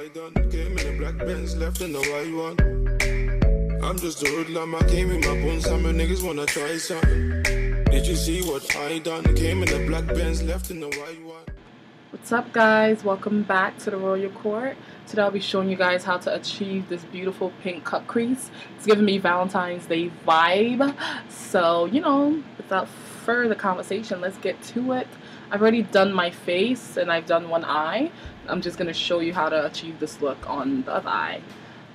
I done came in a black Benz, left in the white one. I'm just a hoodlum, I came in my bones, some niggas wanna try something. Did you see what I done? Came in a black Benz, left in the white one. What's up, guys? Welcome back to the Royal Court. Today I'll be showing you guys how to achieve this beautiful pink cut crease. It's giving me Valentine's Day vibe. So, without further conversation, let's get to it. I've already done my face and I've done one eye. I'm just going to show you how to achieve this look on the other eye.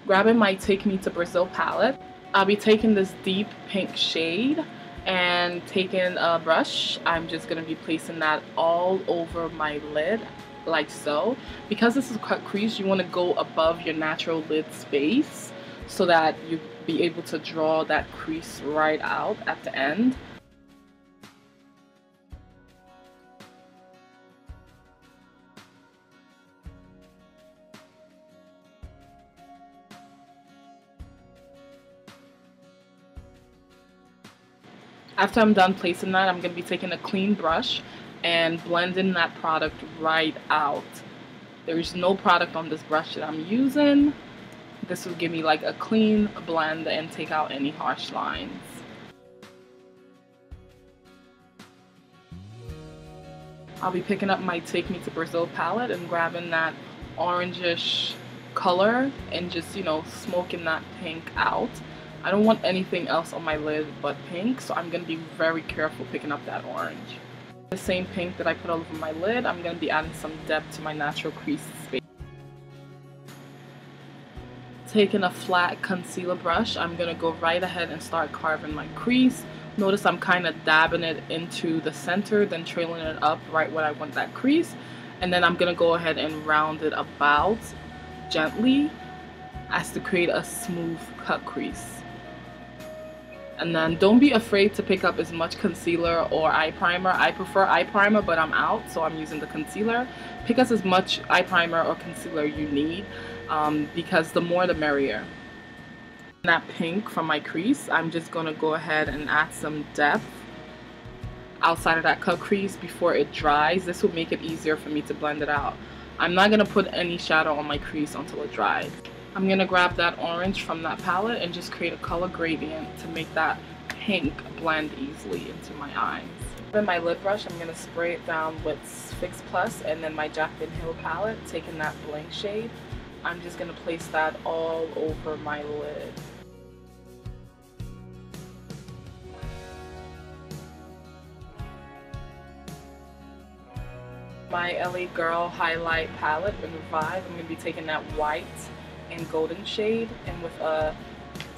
Grabbing my Take Me to Brazil palette, I'll be taking this deep pink shade and taking a brush. I'm just going to be placing that all over my lid like so. Because this is a cut crease, you want to go above your natural lid space so that you be able to draw that crease right out at the end. After I'm done placing that, I'm going to be taking a clean brush and blending that product right out. There's no product on this brush that I'm using. This will give me like a clean blend and take out any harsh lines. I'll be picking up my Take Me to Brazil palette and grabbing that orangish color and just, smoking that pink out. I don't want anything else on my lid but pink, so I'm going to be very careful picking up that orange. The same pink that I put all over my lid, I'm going to be adding some depth to my natural crease space. Taking a flat concealer brush, I'm going to go right ahead and start carving my crease. Notice I'm kind of dabbing it into the center, then trailing it up right where I want that crease. And then I'm going to go ahead and round it about gently as to create a smooth cut crease. And then don't be afraid to pick up as much concealer or eye primer. I prefer eye primer, but I'm out, so I'm using the concealer. Pick up as much eye primer or concealer you need, because the more the merrier. That pink from my crease, I'm just going to go ahead and add some depth outside of that cut crease before it dries. This will make it easier for me to blend it out. I'm not going to put any shadow on my crease until it dries. I'm going to grab that orange from that palette and just create a color gradient to make that pink blend easily into my eyes. With my lid brush, I'm going to spray it down with Fix Plus and then my Jaclyn Hill palette, taking that blank shade. I'm just going to place that all over my lid. My LA Girl highlight palette in Revive, I'm going to be taking that white and golden shade, and with a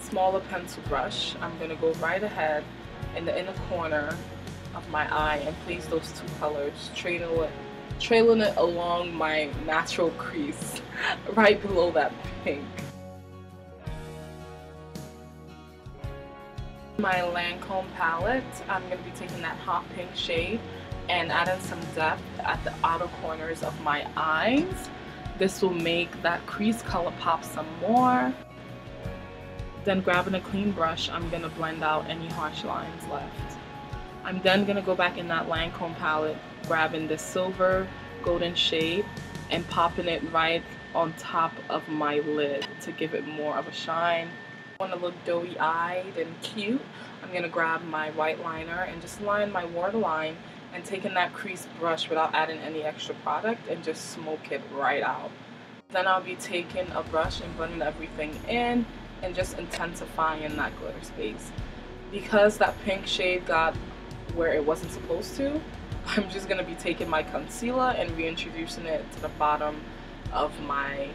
smaller pencil brush I'm going to go right ahead in the inner corner of my eye and place those two colors, trailing it along my natural crease right below that pink. My Lancome palette, I'm going to be taking that hot pink shade and adding some depth at the outer corners of my eyes. This will make that crease color pop some more. Then grabbing a clean brush, I'm going to blend out any harsh lines left. I'm then going to go back in that Lancome palette, grabbing this silver golden shade and popping it right on top of my lid to give it more of a shine. I want to look doughy-eyed and cute. I'm going to grab my white liner and just line my waterline and taking that crease brush without adding any extra product and just smoke it right out. Then I'll be taking a brush and blending everything in and just intensifying that glitter space. Because that pink shade got where it wasn't supposed to, I'm just going to be taking my concealer and reintroducing it to the bottom of my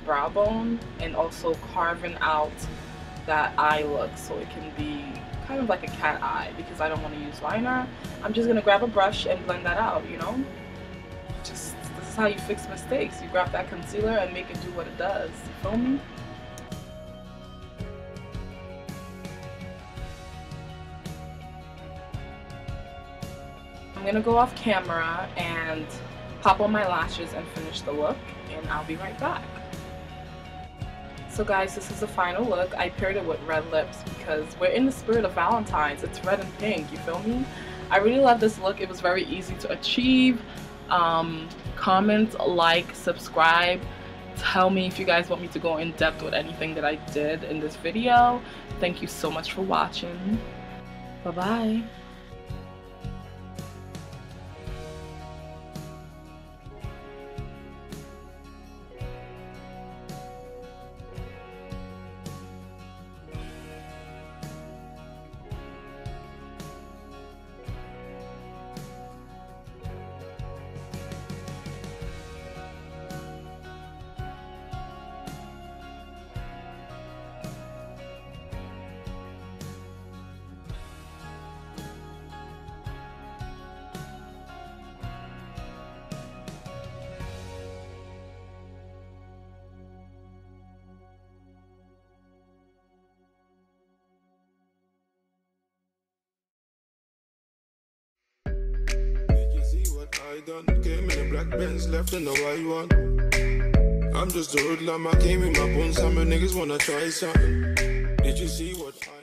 brow bone and also carving out that eye look so it can be kind of like a cat eye. Because I don't want to use liner, I'm just going to grab a brush and blend that out, This is how you fix mistakes. You grab that concealer and make it do what it does. You feel me? I'm going to go off camera and pop on my lashes and finish the look, and I'll be right back. So guys, this is the final look. I paired it with red lips because we're in the spirit of Valentine's. It's red and pink, you feel me? I really love this look. It was very easy to achieve. Comment, like, subscribe, Tell me if you guys want me to go in depth with anything that I did in this video. Thank you so much for watching. Bye bye. I done came in a black Benz, left in the white one. I'm just a hoodlum, I came in my bones. Some niggas wanna try something. Did you see what I